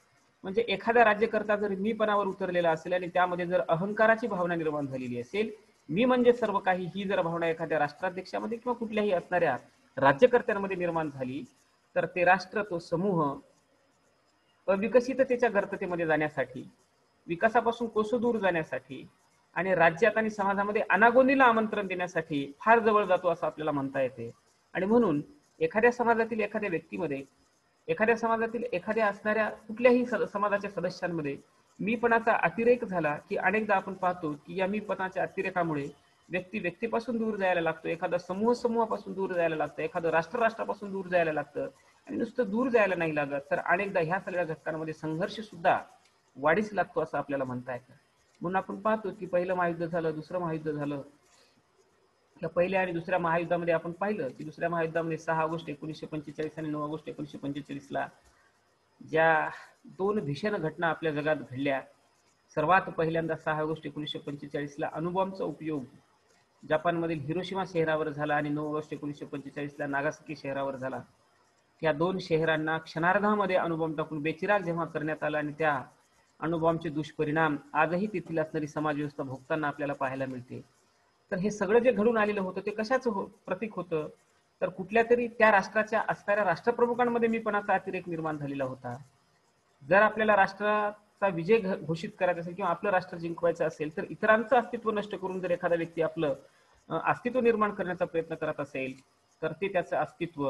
म्हणजे एखादा राज्यकर्ता जर मीपणावर उतरलेला असेल आणि त्यामध्ये जर अहंकाराची भावना निर्माण झालेली असेल, मी म्हणजे सर्व काही ही जर भावना एखाद्या राष्ट्राध्यक्षामध्ये किंवा कुठल्याही असणाऱ्या राज्यकर्त्यांमध्ये निर्माण झाली तर ते राष्ट्र, तो समूह अविकसिततेच्या गर्ततेमध्ये जाण्यासाठी, विकासापासून कोसो दूर जाण्यासाठी आणि राज्यात आणि समाजामध्ये अनागोंदीला आमंत्रण देण्यासाठी फार जवळ जातो असं आपल्याला म्हणता येते. आणि म्हणून एखाद्या समाजातील एखाद्या व्यक्तीमध्ये, एखाद्या समाजातील एखाद्या असणाऱ्या कुठल्याही समाजाच्या सदस्यांमध्ये मीपणाचा अतिरेक झाला की अनेकदा आपण पाहतो की या मीपणाच्या अतिरेकामुळे व्यक्तीपासून दूर जायला लागतो, एखादा समूहापासून दूर जायला लागतं, एखादं राष्ट्रापासून दूर जायला लागतं. आणि नुसतं दूर जायला नाही लागत तर अनेकदा ह्या सगळ्या घटकांमध्ये संघर्ष सुद्धा वाढीस लागतो असं आपल्याला म्हणता येतं. म्हणून आपण पाहतो की पहिलं महायुद्ध झालं, दुसरं महायुद्ध झालं. या पहिल्या आणि दुसऱ्या महायुद्धामध्ये आपण पाहिलं की दुसऱ्या महायुद्धामध्ये 6 ऑगस्ट 1945 आणि 9 ऑगस्ट 1945ला ज्या 2 भीषण घटना आपल्या जगात घडल्या. सर्वात पहिल्यांदा 6 ऑगस्ट 1945ला अणुबॉम्बचा उपयोग जपानमधील हिरोशिमा शहरावर झाला आणि 9 ऑगस्ट 1945ला नागासाकी शहरावर झाला. त्या 2 शहरांना क्षणार्धामध्ये अणुबॉम्ब टाकून बेचिराग जेव्हा करण्यात आला आणि त्या अणुबॉम्बचे दुष्परिणाम आजही तेथील असणारी समाजव्यवस्था भोगताना आपल्याला पाहायला मिळते. तर हे सगळं जे घडून आलेलं होतं ते कशाचं प्रतीक होतं, तर कुठल्या तरी त्या राष्ट्राच्या असणाऱ्या राष्ट्रप्रमुखांमध्ये मीपणाचा अतिरेक निर्माण झालेला होता. जर आपल्याला राष्ट्राचा विजय घोषित करायचा असेल किंवा आपलं राष्ट्र जिंकवायचं असेल तर इतरांचं अस्तित्व नष्ट करून जर एखादा व्यक्ती आपलं अस्तित्व निर्माण करण्याचा प्रयत्न करत असेल तर ते त्याचं अस्तित्व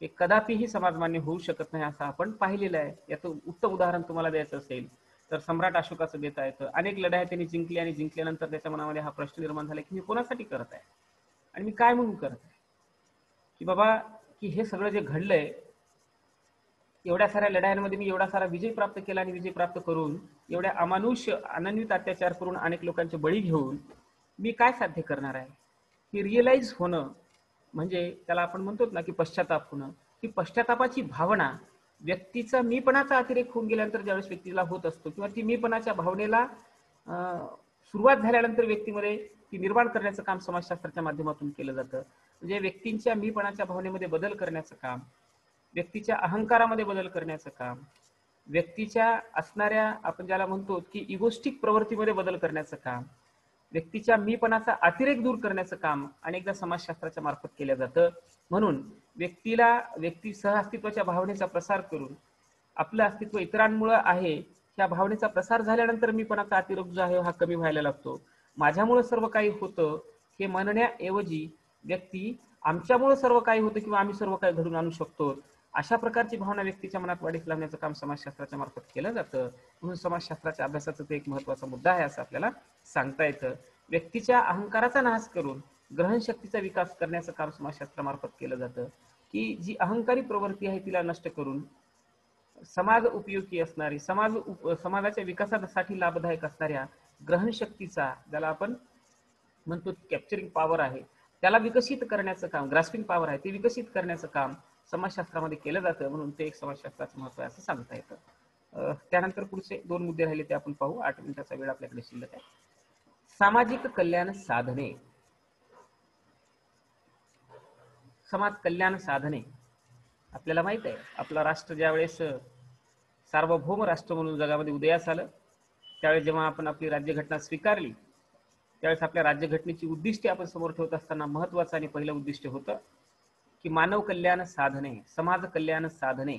हे कदापिही समाजमान्य होऊ शकत नाही असं आपण पाहिलेलं आहे. याचं उत्तम उदाहरण तुम्हाला द्यायचं असेल तर सम्राट अशोकाचं देता येतं. अनेक लढाया त्यांनी जिंकली आणि जिंकल्यानंतर त्याच्या मनामध्ये हा प्रश्न निर्माण झाला की मी कोणासाठी करत आहे आणि मी काय म्हणून करत आहे, की बाबा की हे सगळं जे घडलंय, एवढ्या साऱ्या लढायांमध्ये मी एवढा सारा विजय प्राप्त केला आणि विजय प्राप्त करून एवढ्या अमानुष अनन्वित अत्याचार करून अनेक लोकांचे बळी घेऊन मी काय साध्य करणार आहे. हे रिअलाइज होणं म्हणजे त्याला आपण म्हणतो ना की पश्चाताप होणं. की पश्चातापाची भावना व्यक्तीचा मीपणाचा अतिरेक होऊन गेल्यानंतर ज्यावेळेस व्यक्तीला होत असतो किंवा ती मीपणाच्या भावनेला सुरुवात झाल्यानंतर व्यक्तीमध्ये ती निर्माण करण्याचं काम समाजशास्त्राच्या माध्यमातून केलं जातं. म्हणजे व्यक्तींच्या मीपणाच्या भावनेमध्ये बदल करण्याचं काम, व्यक्तीच्या अहंकारामध्ये बदल करण्याचं काम, व्यक्तीच्या असणाऱ्या आपण ज्याला म्हणतो की इगोस्टिक प्रवृत्तीमध्ये बदल करण्याचं काम, व्यक्तीच्या मीपणाचा अतिरेक दूर करण्याचं काम अनेकदा समाजशास्त्राच्या मार्फत केलं जातं. म्हणून व्यक्ती सहअस्तित्वाच्या भावनेचा प्रसार करून आपलं अस्तित्व इतरांमुळे आहे ह्या भावनेचा प्रसार झाल्यानंतर मीपणाचा अतिरेक जो आहे हा कमी व्हायला लागतो. माझ्यामुळे सर्व काही होतं हे म्हणण्याऐवजी व्यक्ती आमच्यामुळे सर्व काही होतं किंवा आम्ही सर्व काही घडून आणू शकतो अशा प्रकारची भावना व्यक्तीच्या मनात वाढीस लावण्याचं काम समाजशास्त्राच्या मार्फत केलं जातं. म्हणून समाजशास्त्राच्या अभ्यासाचा तो एक महत्वाचा मुद्दा आहे असं आपल्याला सांगता येतं. व्यक्तीच्या अहंकाराचा नाश करून ग्रहणशक्तीचा विकास करण्याचं काम समाजशास्त्रामार्फत केलं जातं की जी अहंकारी प्रवृत्ती आहे तिला नष्ट करून समाज उपयोगी असणारी समाजाच्या विकासासाठी लाभदायक असणाऱ्या ग्रहणशक्तीचा ज्याला आपण म्हणतो कॅप्चरिंग पॉवर आहे त्याला विकसित करण्याचं काम, ग्रास्पिंग पॉवर आहे ते विकसित करण्याचं काम समाजशास्त्रामध्ये केलं जातं. म्हणून ते एक समाजशास्त्राचं महत्व आहे असं सांगता येतं. त्यानंतर पुढचे 2 मुद्दे राहिले ते आपण पाहू. 8 मिनिटाचा वेळ आपल्याकडे शिल्लक आहे. सामाजिक कल्याण साधने. समाज कल्याण साधने. आपल्याला माहित आहे आपलं राष्ट्र ज्यावेळेस सार्वभौम राष्ट्र म्हणून जगामध्ये उदयास आलं त्यावेळेस जेव्हा आपण आपली राज्यघटना स्वीकारली त्यावेळेस आपल्या राज्यघटनेची उद्दिष्टे आपण समोर ठेवत असताना महत्वाचं आणि पहिलं उद्दिष्ट होतं की मानव कल्याण साधने, समाज कल्याण साधने.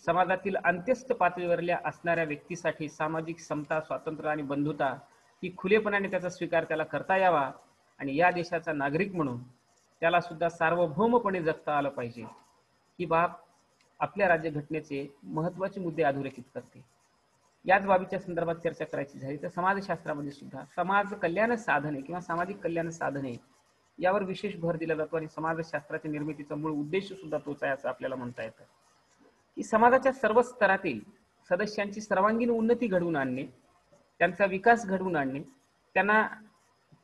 समाजातील अंत्यस्थ पातळीवरल्या असणाऱ्या व्यक्तीसाठी सामाजिक समता, स्वातंत्र्य आणि बंधुता ही खुलेपणाने त्याचा स्वीकार त्याला करता यावा आणि या देशाचा नागरिक म्हणून त्याला सुद्धा सार्वभौमपणे जगता आलं पाहिजे. ही बाब आपल्या राज्यघटनेचे महत्वाचे मुद्दे अधोरेखित करते. याच बाबीच्या संदर्भात चर्चा करायची झाली तर समाजशास्त्रामध्ये सुद्धा समाज कल्याण साधने किंवा सामाजिक कल्याण साधने यावर विशेष भर दिला जातो आणि समाजशास्त्राच्या निर्मितीचा मूळ उद्देश सुद्धा तोच आहे असं आपल्याला म्हणता येतं की समाजाच्या सर्व स्तरातील सदस्यांची सर्वांगीण उन्नती घडवून आणणे, त्यांचा विकास घडवून आणणे, त्यांना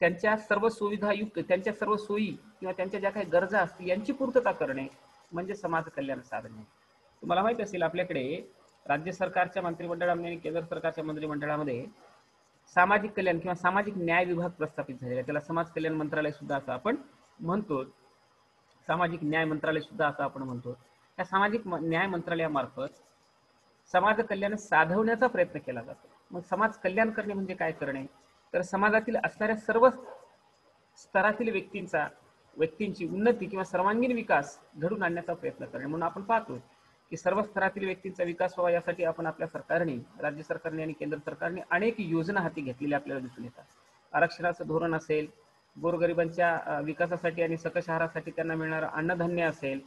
त्यांच्या सर्व सुविधायुक्त त्यांच्या सर्व सोयी किंवा त्यांच्या ज्या काही गरजा असतील यांची पूर्तता करणे म्हणजे समाज कल्याण साधने. तुम्हाला माहित असेल आपल्याकडे राज्य सरकारच्या मंत्रिमंडळामध्ये आणि केंद्र सरकारच्या मंत्रिमंडळामध्ये सामाजिक कल्याण किंवा सामाजिक न्याय विभाग प्रस्थापित झालेला आहे. त्याला समाज कल्याण मंत्रालय सुद्धा असं आपण म्हणतो, सामाजिक न्याय मंत्रालय सुद्धा असं आपण म्हणतो. त्या सामाजिक न्याय मंत्रालयामार्फत समाज कल्याण साधवण्याचा प्रयत्न केला जातो. मग समाज कल्याण करणे म्हणजे काय करणे तर समाजातील असणाऱ्या सर्व स्तरातील व्यक्तींची उन्नती किंवा सर्वांगीण विकास घडून आणण्याचा प्रयत्न करणे. म्हणून आपण पाहतो की सर्व स्तरातील व्यक्तींचा विकास व्हावा यासाठी आपण आपल्या सरकारने, राज्य सरकारने आणि केंद्र सरकारने अनेक योजना हाती घेतलेल्या आपल्याला दिसून येतात. आरक्षणाचं धोरण असेल, गोरगरिबांच्या विकासासाठी आणि सकस आहारासाठी त्यांना मिळणारं अन्नधान्य असेल,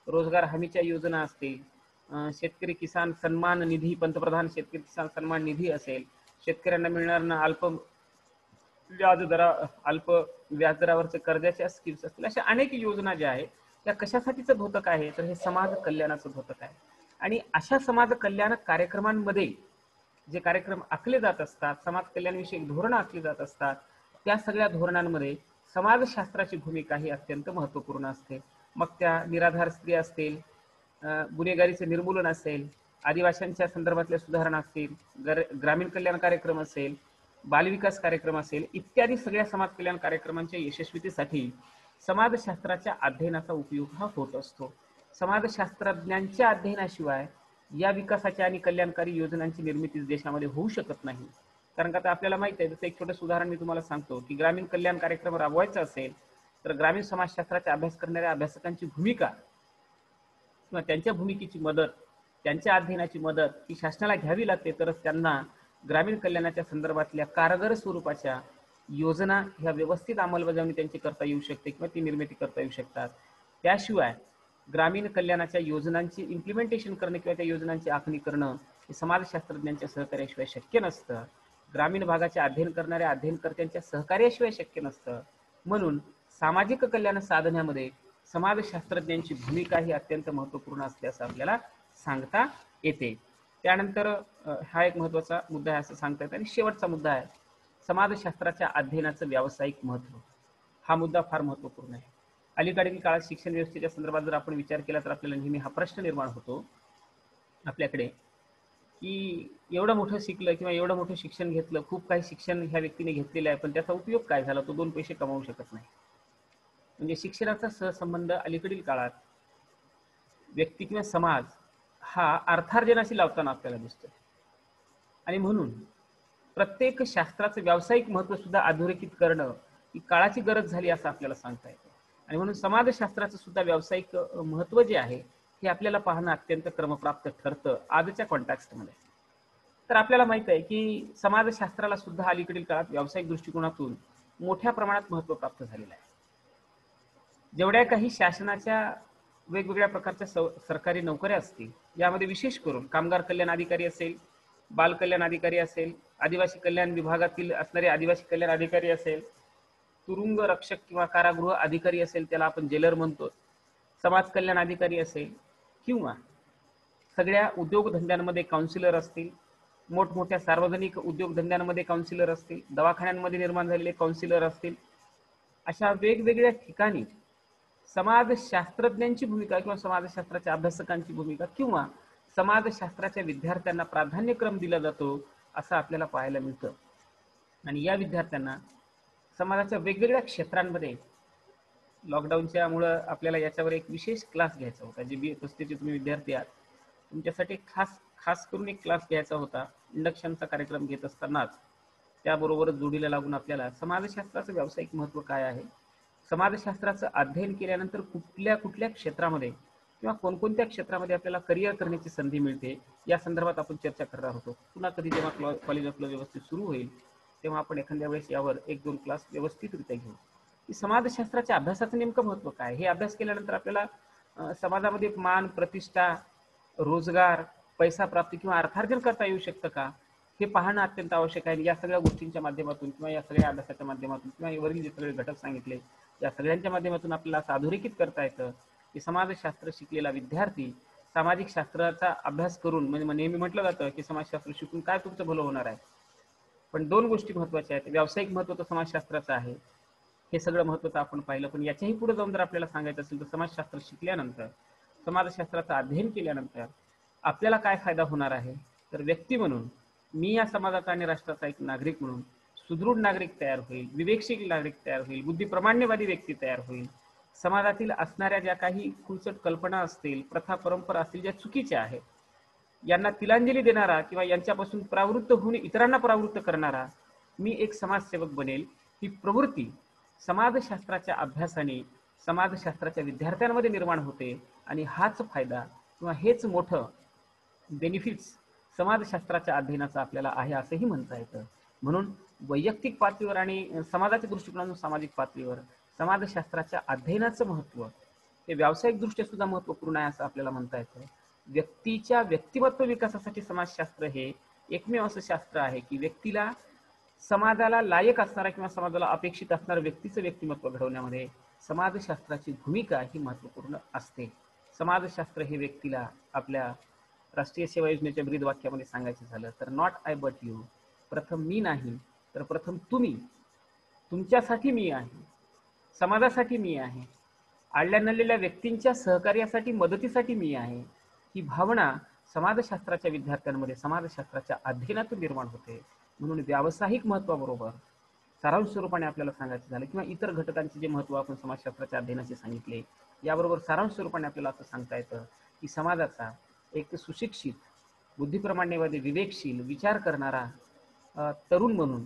रोजगार हमीच्या योजना असतील, शेतकरी किसान सन्मान निधी, पंतप्रधान शेतकरी किसान सन्मान निधी असेल, शेतकऱ्यांना मिळणारं अल्प व्याजदरावरचे कर्जाच्या स्कीम्स असतील, अशा अनेक योजना ज्या आहेत त्या कशासाठीचं धोतक आहे तर हे समाज कल्याणाचं धोतक आहे. आणि अशा समाज कल्याण कार्यक्रमांमध्ये जे कार्यक्रम आखले जात असतात, समाज कल्याणविषयक धोरणं आखली जात असतात, त्या सगळ्या धोरणांमध्ये समाजशास्त्राची भूमिका ही अत्यंत महत्त्वपूर्ण असते. मग त्या निराधार स्त्री असतील, गुन्हेगारीचे निर्मूलन असेल, आदिवासींच्या संदर्भातल्या सुधारणा असतील, ग्रामीण कल्याण कार्यक्रम असेल, बालविकास कार्यक्रम असेल, इत्यादी सगळ्या समाज कल्याण कार्यक्रमांच्या यशस्वीतेसाठी समाजशास्त्राच्या अध्ययनाचा उपयोग हा होत असतो. समाजशास्त्रज्ञांच्या अध्ययनाशिवाय या विकासाच्या आणि कल्याणकारी योजनांची निर्मिती देशामध्ये होऊ शकत नाही. कारण का आता आपल्याला माहित आहे, जसं एक छोटं उदाहरण मी तुम्हाला सांगतो की ग्रामीण कल्याण कार्यक्रम राबवायचा असेल तर ग्रामीण समाजशास्त्राचा अभ्यास करणाऱ्या अभ्यासकांची भूमिका किंवा त्यांच्या भूमिकेची मदत, त्यांच्या अध्ययनाची मदत ही शासनाला घ्यावी लागते, तरच त्यांना ग्रामीण कल्याणाच्या संदर्भातल्या कारगर स्वरूपाच्या योजना ह्या व्यवस्थित अंमलबजावणी त्यांची करता येऊ शकते किंवा ती निर्मिती करता येऊ शकतात. त्याशिवाय ग्रामीण कल्याणाच्या योजनांची इम्प्लिमेंटेशन करणे किंवा त्या योजनांची आखणी करणं हे समाजशास्त्रज्ञांच्या सहकार्याशिवाय शक्य नसतं. ग्रामीण भागाचे अध्ययन करणाऱ्या अध्ययनकर्त्यांच्या सहकार्याशिवाय शक्य नसतं. म्हणून सामाजिक कल्याण साधण्यामध्ये समाजशास्त्रज्ञांची भूमिका ही अत्यंत महत्त्वपूर्ण असते असं आपल्याला सांगता येते. त्यानंतर हा एक महत्त्वाचा मुद्दा आहे असं सांगता येतं. आणि शेवटचा मुद्दा आहे समाजशास्त्राच्या अध्ययनाचं व्यावसायिक महत्त्व. हा मुद्दा फार महत्त्वपूर्ण आहे. अलीकडील काळात शिक्षण व्यवस्थेच्या संदर्भात जर आपण विचार केला तर आपल्याला नेहमी हा प्रश्न निर्माण होतो आपल्याकडे की एवढं मोठं शिकलं किंवा एवढं मोठं शिक्षण घेतलं, खूप काही शिक्षण ह्या व्यक्तीने घेतलेलं आहे, पण त्याचा उपयोग काय झाला? तो 2 पैसे कमावू शकत नाही. म्हणजे शिक्षणाचा सहसंबंध अलीकडील काळात व्यक्ती किंवा समाज हा अर्थार्जनाशी लावताना आपल्याला दिसतो. आणि म्हणून प्रत्येक शास्त्राचं व्यावसायिक महत्त्व सुद्धा अधोरेखित करणं ही काळाची गरज झाली असं आपल्याला सांगता येतं. आणि म्हणून समाजशास्त्राचं सुद्धा व्यावसायिक महत्त्व जे आहे हे आपल्याला पाहणं अत्यंत क्रमप्राप्त ठरतं आजच्या कॉन्टॅक्स्टमध्ये. तर आपल्याला माहित आहे की समाजशास्त्राला सुद्धा अलीकडील काळात व्यावसायिक दृष्टिकोनातून मोठ्या प्रमाणात महत्त्व प्राप्त झालेलं आहे. जेवढ्या काही शासनाच्या वेगवेगळ्या प्रकारच्या सरकारी नोकऱ्या असतील, यामध्ये विशेष करून कामगार कल्याण अधिकारी असेल, बाल कल्याण अधिकारी असेल, आदिवासी कल्याण विभागातील असणारे आदिवासी कल्याण अधिकारी असेल, तुरुंग रक्षक किंवा कारागृह अधिकारी असेल, त्याला आपण जेलर म्हणतो, समाज कल्याण अधिकारी असेल, किंवा सगळ्या उद्योगधंद्यांमध्ये काउन्सिलर असतील, मोठमोठ्या सार्वजनिक उद्योगधंद्यांमध्ये काउन्सिलर असतील, दवाखान्यांमध्ये निर्माण झालेले काउन्सिलर असतील, अशा वेगवेगळ्या ठिकाणी समाजशास्त्रज्ञांची भूमिका किंवा समाजशास्त्राच्या अभ्यासकांची भूमिका किंवा समाजशास्त्राच्या विद्यार्थ्यांना प्राधान्यक्रम दिला जातो असं आपल्याला पाहायला मिळतं. आणि या विद्यार्थ्यांना समाजाच्या वेगवेगळ्या क्षेत्रांमध्ये लॉकडाऊनच्या मुळे आपल्याला याच्यावर एक विशेष क्लास घ्यायचा होता. जे BA तुम्ही विद्यार्थी आहात, तुमच्यासाठी खास करून एक क्लास घ्यायचा होता. इंडक्शनचा कार्यक्रम घेत असतानाच त्याबरोबरच जोडीला लागून आपल्याला समाजशास्त्राचं व्यावसायिक महत्त्व काय आहे, समाजशास्त्राचं अध्ययन केल्यानंतर कुठल्या कुठल्या क्षेत्रामध्ये किंवा कोणकोणत्या क्षेत्रामध्ये आपल्याला करिअर करण्याची संधी मिळते या संदर्भात आपण चर्चा करणार होतो. पुन्हा कधी जेव्हा कॉलेज ऑफ लॉ व्यवस्थित सुरू होईल तेव्हा आपण एखाद्या वेळेस यावर 1-2 क्लास व्यवस्थितरित्या घेऊ की समाजशास्त्राच्या अभ्यासाचं नेमकं महत्त्व काय. हे अभ्यास केल्यानंतर आपल्याला समाजामध्ये मान, प्रतिष्ठा, रोजगार, पैसा प्राप्ती किंवा अर्थार्जन करता येऊ शकतं का, हे पाहणं अत्यंत आवश्यक आहे. या सगळ्या गोष्टींच्या माध्यमातून किंवा या सगळ्या अभ्यासाच्या माध्यमातून किंवा वरील जे सगळे घटक सांगितले या सगळ्यांच्या माध्यमातून आपल्याला असं अधोरेखित करता येतं की समाजशास्त्र शिकलेला विद्यार्थी सामाजिक शास्त्राचा अभ्यास करून, म्हणजे नेहमी म्हटलं जातं की समाजशास्त्र शिकून काय तुमचं भलं होणार आहे, पण 2 गोष्टी महत्त्वाच्या आहेत. व्यावसायिक महत्त्व तर समाजशास्त्राचं आहे, हे सगळं महत्त्व तर आपण पाहिलं, पण याच्याही पुढे जाऊन जर आपल्याला सांगायचं असेल तर समाजशास्त्र शिकल्यानंतर, समाजशास्त्राचं अध्ययन केल्यानंतर आपल्याला काय फायदा होणार आहे. तर व्यक्ती म्हणून मी या समाजाचा आणि राष्ट्राचा एक नागरिक म्हणून सुदृढ नागरिक तयार होईल, विवेकशील नागरिक तयार होईल, बुद्धिप्रमाण्यवादी व्यक्ती तयार होईल. समाजातील असणाऱ्या ज्या काही खुलचट कल्पना असतील, प्रथा परंपरा असतील ज्या चुकीच्या आहेत, यांना तिलांजली देणारा किंवा यांच्यापासून प्रवृत्त होऊन इतरांना प्रवृत्त करणारा मी एक समाजसेवक बनेल. ही प्रवृत्ती समाजशास्त्राच्या अभ्यासाने समाजशास्त्राच्या विद्यार्थ्यांमध्ये निर्माण होते आणि हाच फायदा किंवा हेच मोठं बेनिफिट्स समाजशास्त्राच्या अध्ययनाचा आपल्याला आहे असंही म्हणता येतं. म्हणून वैयक्तिक पातळीवर आणि समाजाच्या दृष्टिकोनातून सामाजिक पातळीवर समाजशास्त्राच्या अध्ययनाचं महत्त्व हे व्यावसायिकदृष्ट्या सुद्धा महत्त्वपूर्ण आहे असं आपल्याला म्हणता येतं. व्यक्तीच्या व्यक्तिमत्व विकासासाठी समाजशास्त्र हे एकमेव असं शास्त्र आहे की व्यक्तीला समाजाला लायक असणारा किंवा समाजाला अपेक्षित असणारं व्यक्तीचं व्यक्तिमत्व घडवण्यामध्ये समाजशास्त्राची भूमिका ही महत्त्वपूर्ण असते. समाजशास्त्र हे व्यक्तीला आपल्या राष्ट्रीय सेवा योजनेच्या ब्रीद वाक्यामध्ये सांगायचं झालं तर नॉट आय बट यू, प्रथम मी नाही तर प्रथम तुम्ही, तुमच्यासाठी मी आहे, समाजासाठी मी आहे, आडल्या नडलेल्या व्यक्तींच्या सहकार्यासाठी मदतीसाठी मी आहे, ही भावना समाजशास्त्राच्या विद्यार्थ्यांमध्ये समाजशास्त्राच्या अध्ययनातून निर्माण होते. म्हणून व्यावसायिक महत्त्वाबरोबर सारांश स्वरूपाने आपल्याला सांगायचं झालं किंवा इतर घटकांचे जे महत्त्व आपण समाजशास्त्राच्या अध्ययनाचे सांगितले याबरोबर सारांश स्वरूपाने आपल्याला असं सांगता येतं की समाजाचा एक सुशिक्षित, बुद्धिप्रमाण्यवादी, विवेकशील, विचार करणारा तरुण म्हणून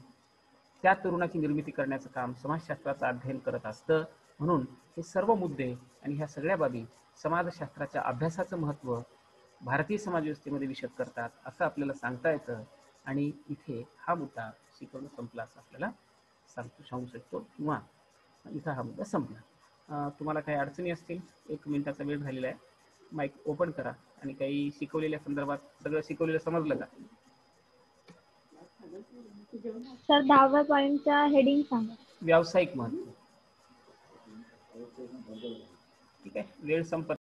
त्या तरुणाची निर्मिती करण्याचं काम समाजशास्त्राचं अध्ययन करत असतं. म्हणून हे सर्व मुद्दे आणि ह्या सगळ्या बाबी समाजशास्त्राच्या अभ्यासाचं महत्त्व भारतीय समाजव्यवस्थेमध्ये विशद करतात असं आपल्याला सांगता येतं. आणि इथे हा मुद्दा शिकवणं संपला असं आपल्याला सांगू शकतो किंवा इथं हा मुद्दा संपला. तुम्हाला काही अडचणी असतील, 1 मिनिटाचा वेळ झालेला आहे, माईक ओपन करा आणि काही शिकवलेल्या संदर्भात सगळं शिकवलेलं समजलं का? सर 10व्या पॉइंटचा हेडिंग सांगा. व्यावसायिक महत्त्व. ठीक आहे, वेळ संपत